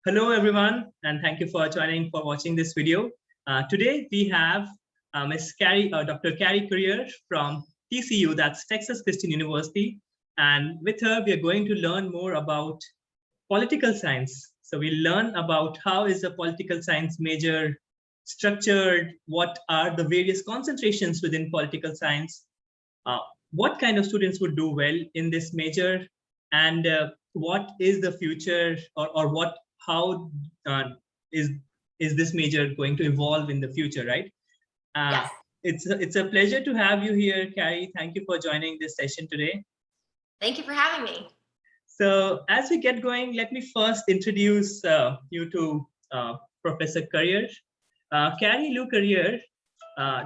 Hello, everyone, and thank you for watching this video. Today, we have Dr. Carrie Currier from TCU, that's Texas Christian University. And with her, we are going to learn more about political science. So we learn about how is a political science major structured, what are the various concentrations within political science, uh, what kind of students would do well in this major, and what is the future, or what how uh, is is this major going to evolve in the future, right? uh, Yes. it's a pleasure to have you here, Carrie. Thank you for joining this session today. Thank you for having me. So as we get going, let me first introduce you to Professor Currier. Carrie Lou Currier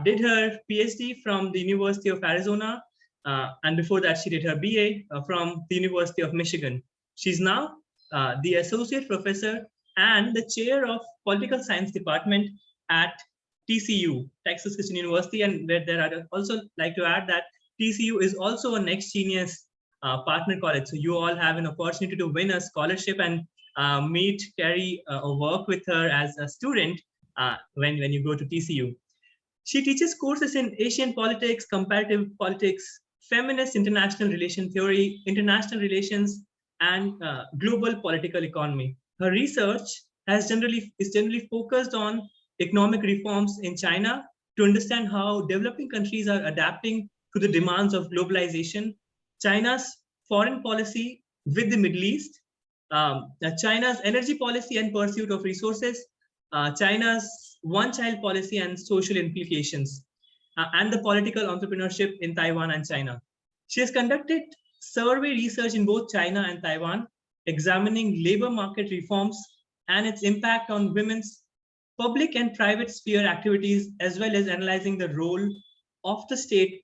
did her PhD from the University of Arizona, and before that she did her BA from the University of Michigan. She's now the Associate Professor and the Chair of Political Science Department at TCU, Texas Christian University, and where there are also like to add that TCU is also a Next Genius partner college. So you all have an opportunity to win a scholarship and meet Carrie or work with her as a student when you go to TCU. She teaches courses in Asian politics, comparative politics, feminist international relation theory, international relations, and global political economy. Her research is generally focused on economic reforms in China to understand how developing countries are adapting to the demands of globalization, China's foreign policy with the Middle East, China's energy policy and pursuit of resources, China's one-child policy and social implications, and the political entrepreneurship in Taiwan and China. She has conducted survey research in both China and Taiwan, examining labor market reforms and its impact on women's public and private sphere activities, as well as analyzing the role of the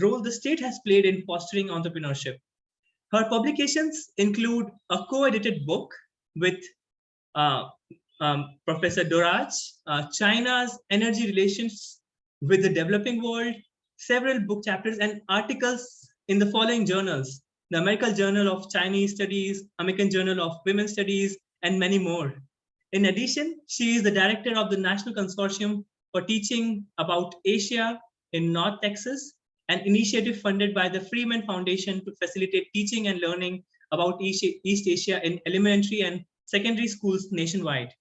role the state has played in fostering entrepreneurship. Her publications include a co-edited book with uh, Professor Doraj, China's energy relations with the developing world, several book chapters and articles in the following journals: the American Journal of Chinese Studies, American Journal of Women's Studies, and many more. In addition, she is the director of the National Consortium for Teaching About Asia in North Texas, an initiative funded by the Freeman Foundation to facilitate teaching and learning about East Asia in elementary and secondary schools nationwide.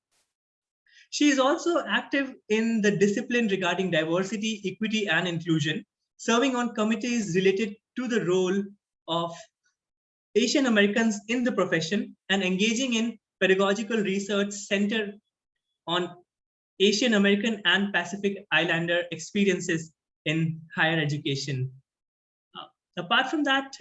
She is also active in the discipline regarding diversity, equity, and inclusion, serving on committees related to the role of Asian Americans in the profession and engaging in pedagogical research centered on Asian American and Pacific Islander experiences in higher education. Apart from that,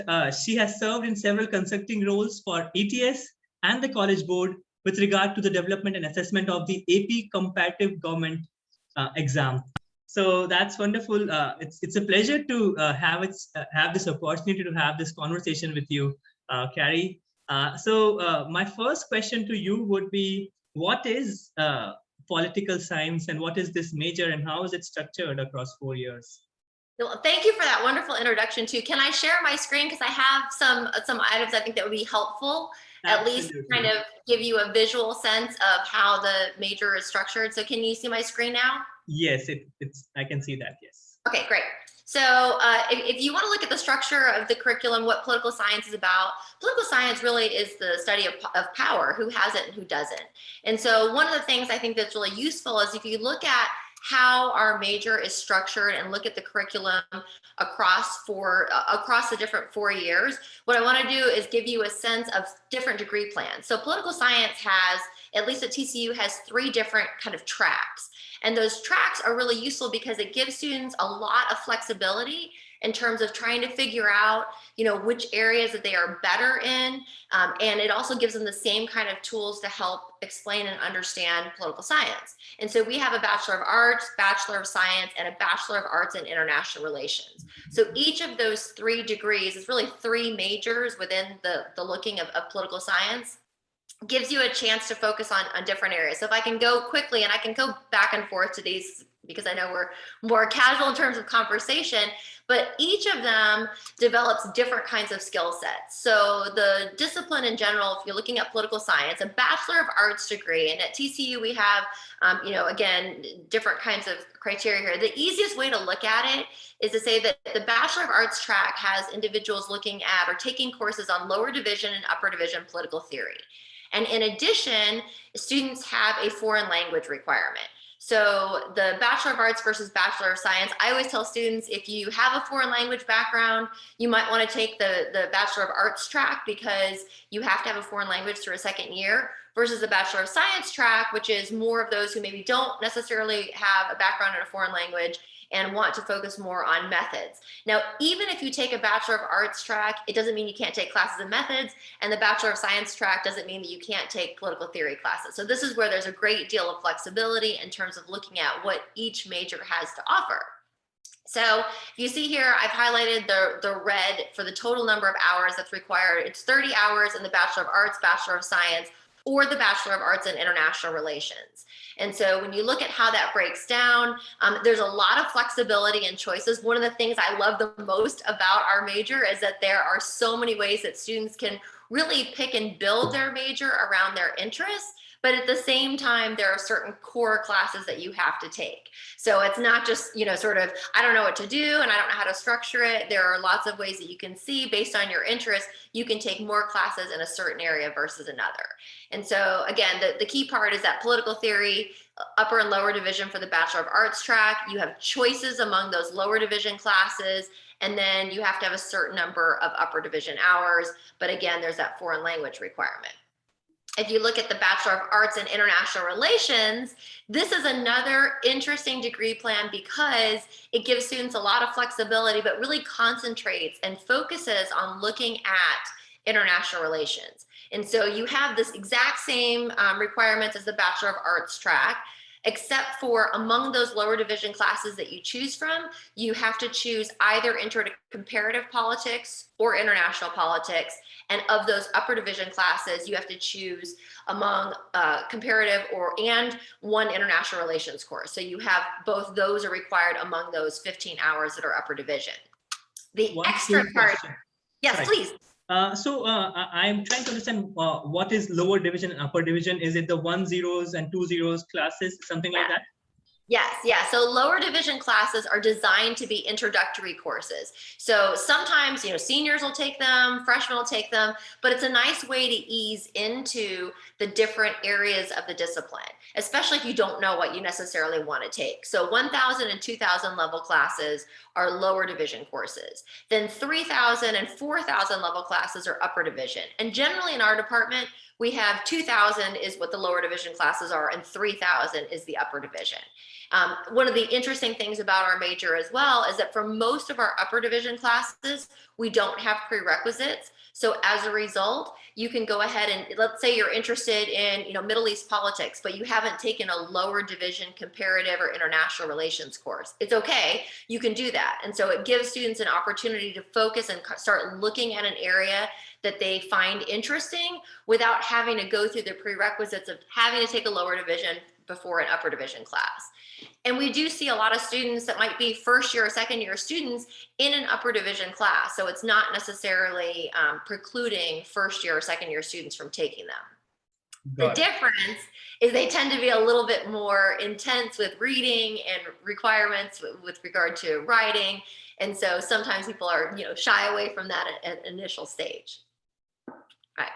she has served in several consulting roles for ETS and the College Board with regard to the development and assessment of the AP comparative government exam. So that's wonderful. It's a pleasure to have this opportunity to have this conversation with you, Carrie. So my first question to you would be, what is political science and what is this major and how is it structured across 4 years? Well, thank you for that wonderful introduction too. Can I share my screen? Because I have some items I think that would be helpful, Absolutely. at least kind of give you a visual sense of how the major is structured. So can you see my screen now? Yes, I can see that, yes. Okay, great. So if you want to look at the structure of the curriculum, what political science is about, political science really is the study of power, who has it and who doesn't. And so one of the things I think that's really useful is if you look at how our major is structured and look at the curriculum across the different 4 years, what I want to do is give you a sense of different degree plans. So political science has, at least at TCU, has 3 different kind of tracks. And those tracks are really useful because it gives students a lot of flexibility in terms of trying to figure out, which areas that they are better in. And it also gives them the same kind of tools to help explain and understand political science. And so we have a Bachelor of Arts, Bachelor of Science, and a Bachelor of Arts in International Relations. So each of those 3 degrees is really 3 majors within the looking of political science. Gives you a chance to focus on different areas. So if I can go quickly, and I can go back and forth to these because I know we're more casual in terms of conversation, but each of them develops different kinds of skill sets. So the discipline in general, if you're looking at political science, a Bachelor of Arts degree, and at TCU we have, again, different kinds of criteria here. The easiest way to look at it is to say that the Bachelor of Arts track has individuals looking at or taking courses on lower division and upper division political theory. And in addition, students have a foreign language requirement. So the Bachelor of Arts versus Bachelor of Science, I always tell students, if you have a foreign language background, you might want to take the Bachelor of Arts track because you have to have a foreign language through a second year, versus the Bachelor of Science track, which is more of those who maybe don't necessarily have a background in a foreign language and want to focus more on methods. Now, even if you take a Bachelor of Arts track, it doesn't mean you can't take classes in methods, and the Bachelor of Science track doesn't mean that you can't take political theory classes. So this is where there's a great deal of flexibility in terms of looking at what each major has to offer. So you see here, I've highlighted the red for the total number of hours that's required. It's 30 hours in the Bachelor of Arts, Bachelor of Science, or the Bachelor of Arts in International Relations. And so when you look at how that breaks down, there's a lot of flexibility and choices. One of the things I love the most about our major is that there are so many ways that students can really pick and build their major around their interests. But at the same time, there are certain core classes that you have to take. So it's not just, sort of, I don't know what to do and I don't know how to structure it. There are lots of ways that you can see based on your interest, you can take more classes in a certain area versus another. And so again, the key part is that political theory, upper and lower division for the Bachelor of Arts track, you have choices among those lower division classes, and then you have to have a certain number of upper division hours. But again, there's that foreign language requirement. If you look at the Bachelor of Arts in International Relations, this is another interesting degree plan because it gives students a lot of flexibility, but really concentrates and focuses on looking at international relations. And so you have this exact same requirements as the Bachelor of Arts track, except for among those lower division classes that you choose from, you have to choose either intro to comparative politics or international politics. And of those upper division classes, you have to choose among comparative and one international relations course. So you have both those are required among those 15 hours that are upper division. The One extra quick part, question. yes, Right. please. I'm trying to understand what is lower division and upper division. Is it the 1 zeros and 2 zeros classes, something like that? Yes, yeah. So lower division classes are designed to be introductory courses. So sometimes, seniors will take them, freshmen will take them, but it's a nice way to ease into the different areas of the discipline, especially if you don't know what you necessarily want to take. So 1,000 and 2,000 level classes are lower division courses. Then 3,000 and 4,000 level classes are upper division. And generally in our department, we have 2,000 is what the lower division classes are, and 3,000 is the upper division. One of the interesting things about our major as well is that for most of our upper division classes, we don't have prerequisites. So as a result, you can go ahead and let's say you're interested in, Middle East politics, but you haven't taken a lower division comparative or international relations course. It's okay, you can do that. And so it gives students an opportunity to focus and start looking at an area that they find interesting without having to go through the prerequisites of having to take a lower division before an upper division class. And we do see a lot of students that might be first year or second year students in an upper division class. So it's not necessarily precluding first year or second year students from taking them. The difference is they tend to be a little bit more intense with reading and requirements with regard to writing. And so sometimes people are, shy away from that at initial stage. Right.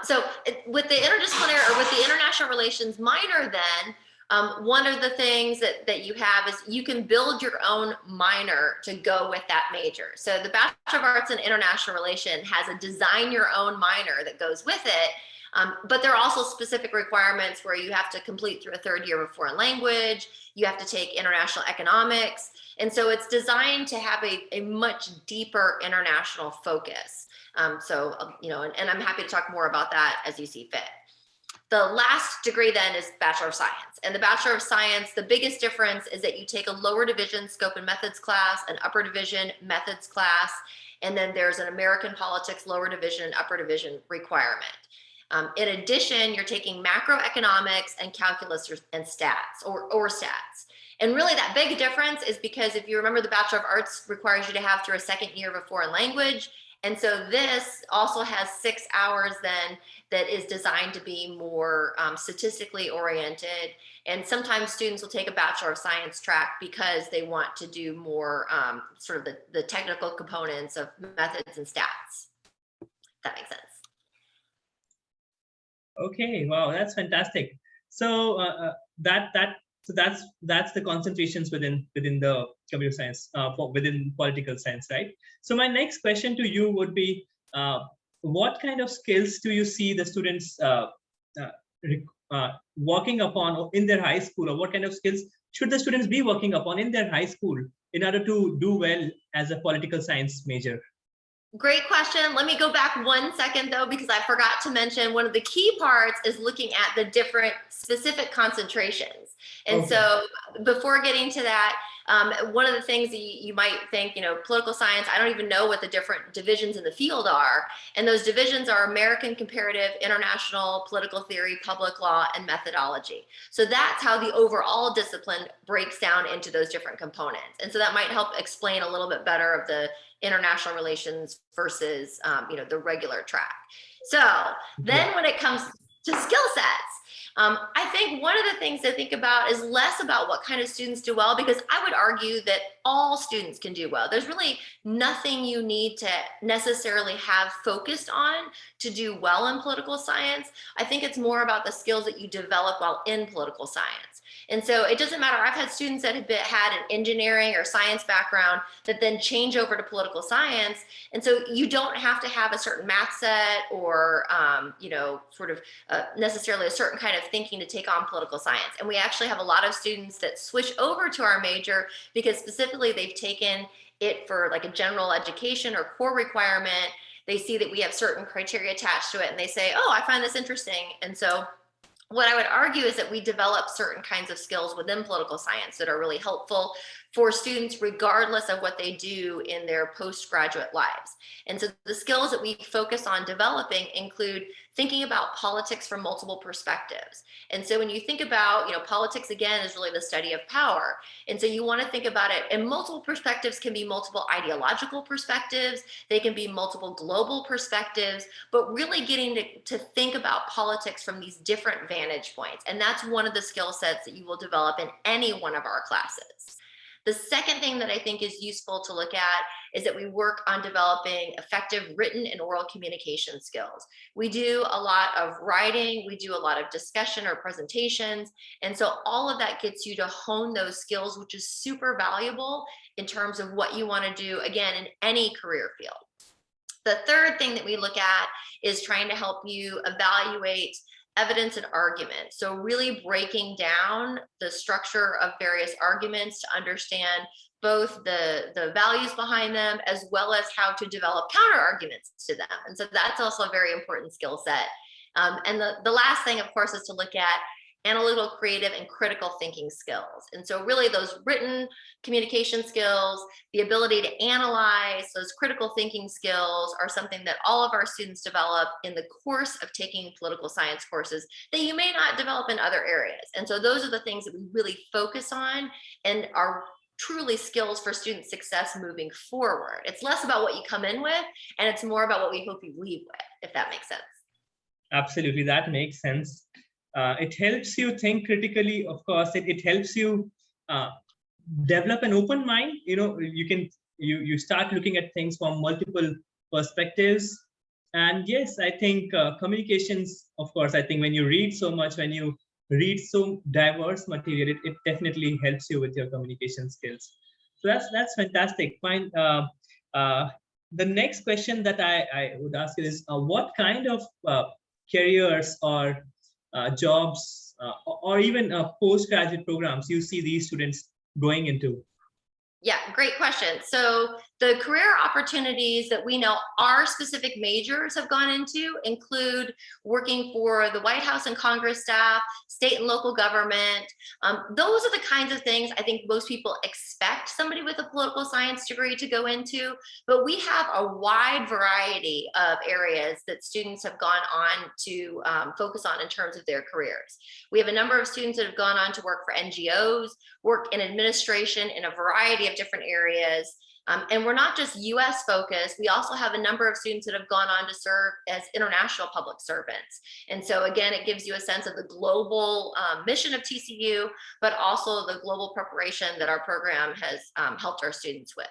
So with the interdisciplinary or with the international relations minor then, one of the things that you have is you can build your own minor to go with that major. So the Bachelor of Arts in International Relations has a design your own minor that goes with it. But there are also specific requirements where you have to complete through a third year of foreign language. You have to take international economics. And so it's designed to have a much deeper international focus. And I'm happy to talk more about that as you see fit. The last degree then is Bachelor of Science. And the Bachelor of Science, the biggest difference is that you take a lower division scope and methods class, an upper division methods class, and then there's an American politics lower division and upper division requirement. In addition, you're taking macroeconomics and calculus and stats or stats. And really that big difference is because if you remember, the Bachelor of Arts requires you to have through a second year of a foreign language. And so this also has 6 hours then that is designed to be more statistically oriented. And sometimes students will take a Bachelor of Science track because they want to do more sort of the technical components of methods and stats. If that makes sense. Okay, wow, that's fantastic. So that's the concentrations within the computer science, within political science, right? So my next question to you would be, what kind of skills do you see the students working upon in their high school, or what kind of skills should the students be working upon in their high school in order to do well as a political science major? Great question. Let me go back 1 second though, because I forgot to mention one of the key parts is looking at the different specific concentrations. And so before getting to that, one of the things that you might think, political science, I don't even know what the different divisions in the field are. And those divisions are American Comparative, International, Political Theory, Public Law, and Methodology. So that's how the overall discipline breaks down into those different components. And so that might help explain a little bit better of the international relations versus, the regular track. So then when it comes to skill sets, I think one of the things to think about is less about what kind of students do well, because I would argue that all students can do well. There's really nothing you need to necessarily have focused on to do well in political science. I think it's more about the skills that you develop while in political science. And so it doesn't matter. I've had students that have had an engineering or science background that then change over to political science. And so you don't have to have a certain math set or, necessarily a certain kind of thinking to take on political science. And we actually have a lot of students that switch over to our major because specifically they've taken it for like a general education or core requirement. They see that we have certain criteria attached to it and they say, oh, I find this interesting. And so what I would argue is that we develop certain kinds of skills within political science that are really helpful for students regardless of what they do in their postgraduate lives. And so the skills that we focus on developing include thinking about politics from multiple perspectives. And so when you think about, politics again is really the study of power. And so you want to think about it, and multiple perspectives can be multiple ideological perspectives, they can be multiple global perspectives, but really getting to think about politics from these different vantage points. And that's one of the skill sets that you will develop in any one of our classes. The second thing that I think is useful to look at is that we work on developing effective written and oral communication skills. We do a lot of writing, we do a lot of discussion or presentations, and so all of that gets you to hone those skills, which is super valuable in terms of what you want to do, again, in any career field. The third thing that we look at is trying to help you evaluate evidence and argument. So really breaking down the structure of various arguments to understand both the values behind them as well as how to develop counter arguments to them. And so that's also a very important skill set. And the last thing, of course, is to look at analytical, creative, and critical thinking skills. And so really those written communication skills, the ability to analyze, those critical thinking skills are something that all of our students develop in the course of taking political science courses that you may not develop in other areas. And so those are the things that we really focus on and are truly skills for student success moving forward. It's less about what you come in with, and it's more about what we hope you leave with, if that makes sense. Absolutely, that makes sense. It helps you think critically, of course. It helps you develop an open mind. You start looking at things from multiple perspectives. And yes, I think communications, of course, I think when you read so much, when you read so diverse material, it definitely helps you with your communication skills. So that's fantastic. Fine. The next question that I would ask you is, what kind of careers or jobs or even postgraduate programs you see these students going into? Yeah, great question. So The career opportunities that we know our specific majors have gone into include working for the White House and Congress staff, state and local government. Those are the kinds of things I think most people expect somebody with a political science degree to go into, but we have a wide variety of areas that students have gone on to focus on in terms of their careers. We have a number of students that have gone on to work for NGOs, work in administration in a variety of different areas. And we're not just US focused, we also have a number of students that have gone on to serve as international public servants. And so again, it gives you a sense of the global mission of TCU, but also the global preparation that our program has helped our students with.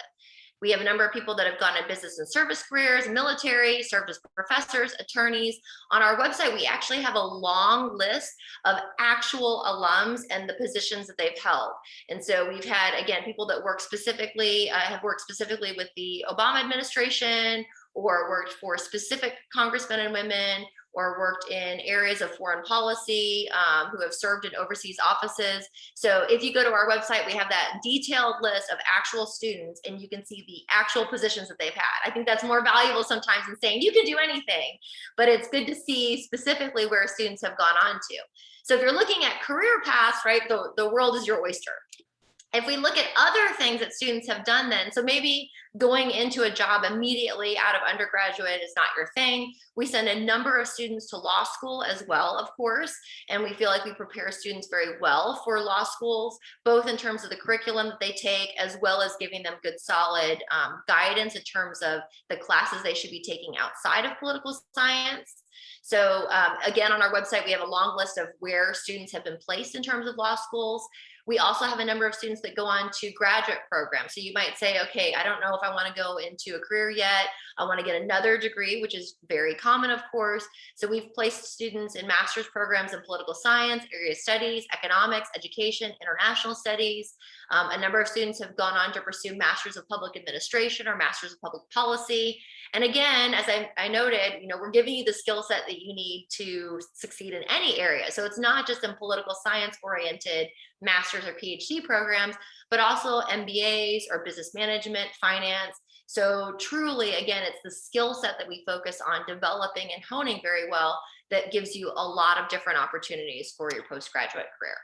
We have a number of people that have gone in business and service careers, military, served as professors, attorneys. On our website, we actually have a long list of actual alums and the positions that they've held. And so we've had, again, people that work specifically, have worked specifically with the Obama administration, or worked for specific congressmen and women, or worked in areas of foreign policy, who have served in overseas offices. So if you go to our website, we have that detailed list of actual students, and you can see the actual positions that they've had. I think that's more valuable sometimes than saying you can do anything, but it's good to see specifically where students have gone on to. So if you're looking at career paths, right, the world is your oyster. If we look at other things that students have done then, so maybe going into a job immediately out of undergraduate is not your thing. We send a number of students to law school as well, of course, and we feel like we prepare students very well for law schools, both in terms of the curriculum that they take, as well as giving them good solid guidance in terms of the classes they should be taking outside of political science. So again, on our website, we have a long list of where students have been placed in terms of law schools. We also have a number of students that go on to graduate programs. So you might say, okay, I don't know if I want to go into a career yet. I want to get another degree, which is very common, of course. So we've placed students in master's programs in political science, area studies, economics, education, international studies. A number of students have gone on to pursue masters of public administration or masters of public policy. And again, as I noted, we're giving you the skill set that you need to succeed in any area. So it's not just in political science oriented master's or PhD programs, but also MBAs or business management, finance. So truly, again, it's the skill set that we focus on developing and honing very well that gives you a lot of different opportunities for your postgraduate career.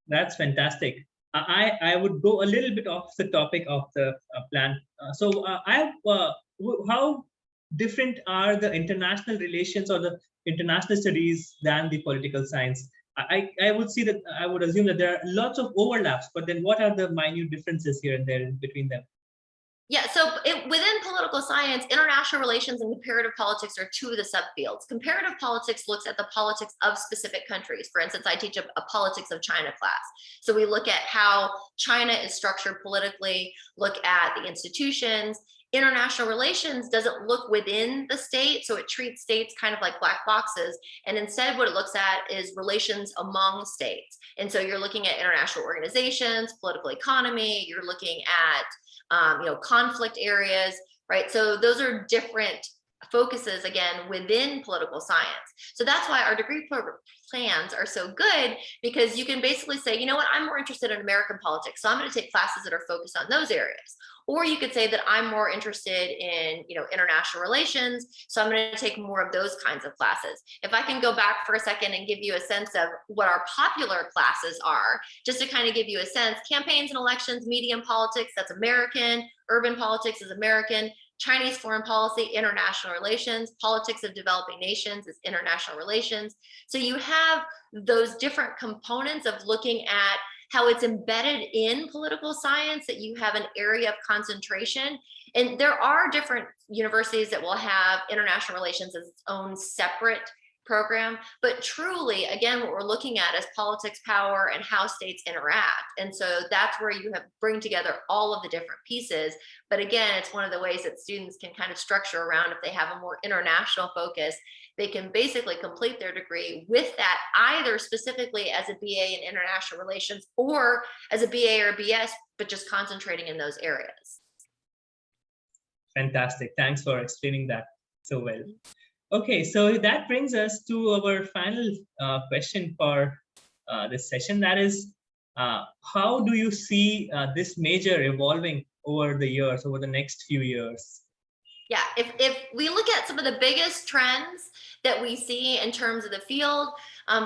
That's fantastic. I would go a little bit off the topic of the plan. How different are the international relations or the international studies than the political science? I would see that, I would assume that there are lots of overlaps, but then what are the minute differences here and there between them? Yeah, so within political science, international relations and comparative politics are two of the subfields. Comparative politics looks at the politics of specific countries. For instance, I teach a politics of China class. So we look at how China is structured politically, look at the institutions. International relations doesn't look within the state, so it treats states kind of like black boxes. And instead, what it looks at is relations among states. And so you're looking at international organizations, political economy, you're looking at conflict areas, right? So those are different focuses, again, within political science. So that's why our degree plans are so good, because you can basically say, you know what, I'm more interested in American politics, so I'm going to take classes that are focused on those areas. Or you could say that I'm more interested in, international relations, so I'm going to take more of those kinds of classes. If I can go back for a second and give you a sense of what our popular classes are, just to kind of give you a sense, campaigns and elections, media and politics, that's American, urban politics is American, Chinese foreign policy, international relations, politics of developing nations is international relations. So you have those different components of looking at how it's embedded in political science, that you have an area of concentration. And there are different universities that will have international relations as its own separate program, but truly, again, what we're looking at is politics, power, and how states interact. And so that's where you bring together all of the different pieces. But again, it's one of the ways that students can kind of structure around. If they have a more international focus, they can basically complete their degree with that, either specifically as a BA in international relations or as a BA or a BS, but just concentrating in those areas. Fantastic. Thanks for explaining that so well. Okay, so that brings us to our final question for this session. That is, how do you see this major evolving over the years, over the next few years? Yeah, if we look at some of the biggest trends that we see in terms of the field,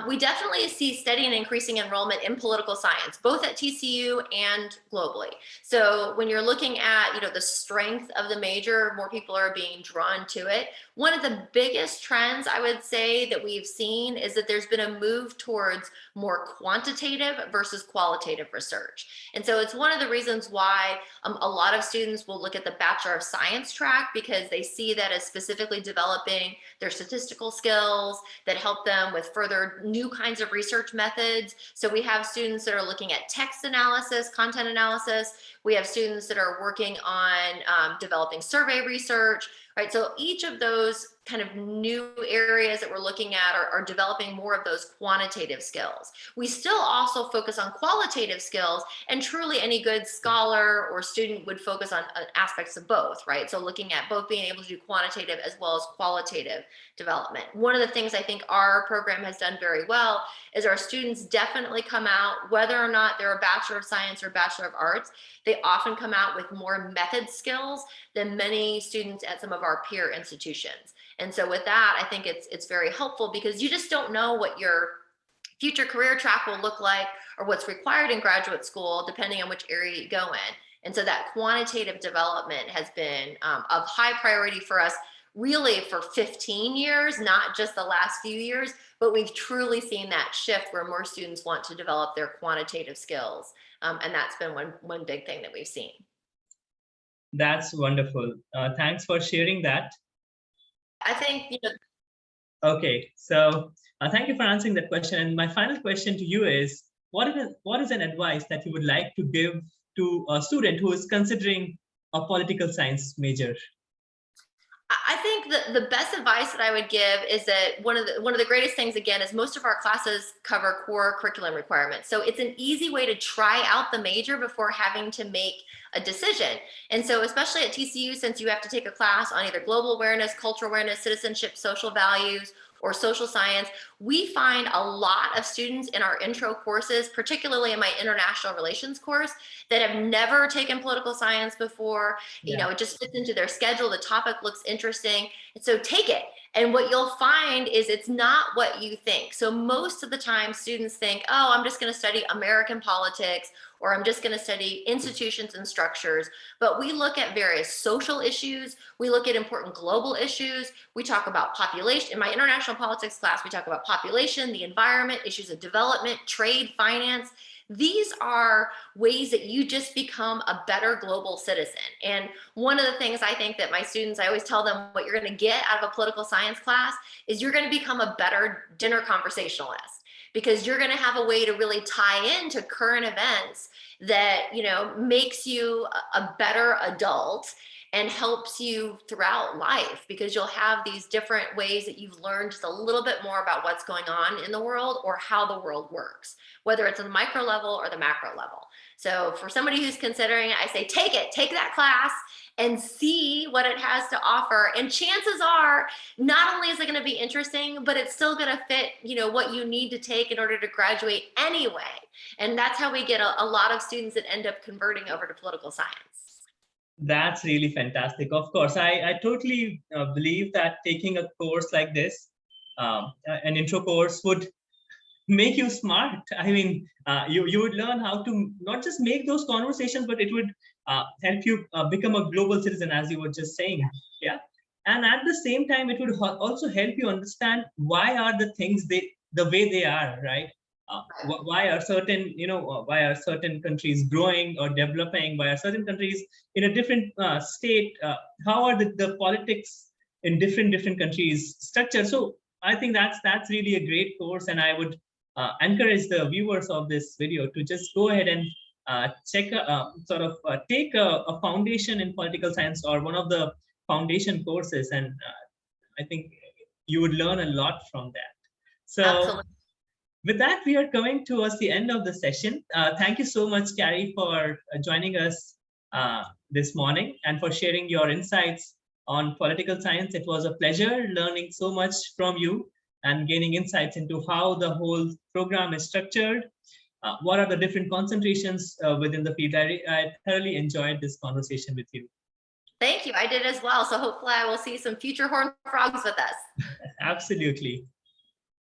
we definitely see steady and increasing enrollment in political science, both at TCU and globally. So when you're looking at, the strength of the major, more people are being drawn to it. One of the biggest trends I would say that we've seen is that there's been a move towards more quantitative versus qualitative research. And so it's one of the reasons why a lot of students will look at the Bachelor of Science track, because they see that as specifically developing their statistical skills that help them with further new kinds of research methods. So we have students that are looking at text analysis, content analysis. We have students that are working on developing survey research, right? So each of those kind of new areas that we're looking at are developing more of those quantitative skills. We still also focus on qualitative skills, and truly any good scholar or student would focus on aspects of both, right? So looking at both being able to do quantitative as well as qualitative development. One of the things I think our program has done very well is our students definitely come out, whether or not they're a Bachelor of Science or Bachelor of Arts, they often come out with more method skills than many students at some of our peer institutions. And so with that, I think it's very helpful, because you just don't know what your future career track will look like or what's required in graduate school, depending on which area you go in. And so that quantitative development has been of high priority for us really for 15 years, not just the last few years, but we've truly seen that shift where more students want to develop their quantitative skills. And that's been one big thing that we've seen. That's wonderful. Thanks for sharing that. I think, Okay, so thank you for answering that question. And my final question to you is, what is an advice that you would like to give to a student who is considering a political science major? I think the best advice that I would give is that one of the greatest things, again, is most of our classes cover core curriculum requirements. So it's an easy way to try out the major before having to make a decision. And so especially at TCU, since you have to take a class on either global awareness, cultural awareness, citizenship, social values, or social science, we find a lot of students in our intro courses, particularly in my international relations course, that have never taken political science before. Yeah. It just fits into their schedule. The topic looks interesting. And so take it. And what you'll find is it's not what you think. So most of the time students think, oh, I'm just going to study American politics, or I'm just going to study institutions and structures. But we look at various social issues. We look at important global issues. We talk about population. In my international politics class, we talk about population, the environment, issues of development, trade, finance. These are ways that you just become a better global citizen. And one of the things I think that my students, I always tell them what you're going to get out of a political science class is you're going to become a better dinner conversationalist, because you're going to have a way to really tie into current events that, makes you a better adult and helps you throughout life, because you'll have these different ways that you've learned just a little bit more about what's going on in the world or how the world works, whether it's on the micro level or the macro level. So for somebody who's considering it, I say, take that class and see what it has to offer. And chances are, not only is it going to be interesting, but it's still going to fit, what you need to take in order to graduate anyway. And that's how we get a lot of students that end up converting over to political science. That's really fantastic. Of course, I totally believe that taking a course like this, an intro course, would make you smart. I mean, you would learn how to not just make those conversations, but it would help you become a global citizen, as you were just saying. Yeah. And at the same time, it would also help you understand why are the things the way they are, right? Why are certain countries growing or developing? Why are certain countries in a different state? How are the politics in different countries structured? So I think that's really a great course, and I would encourage the viewers of this video to just go ahead and take a foundation in political science or one of the foundation courses, and I think you would learn a lot from that. So. Absolutely. With that, we are coming towards the end of the session. Thank you so much, Carrie, for joining us this morning and for sharing your insights on political science. It was a pleasure learning so much from you and gaining insights into how the whole program is structured. what are the different concentrations within the field. I thoroughly enjoyed this conversation with you. Thank you. I did as well. So hopefully I will see some future horned frogs with us. Absolutely.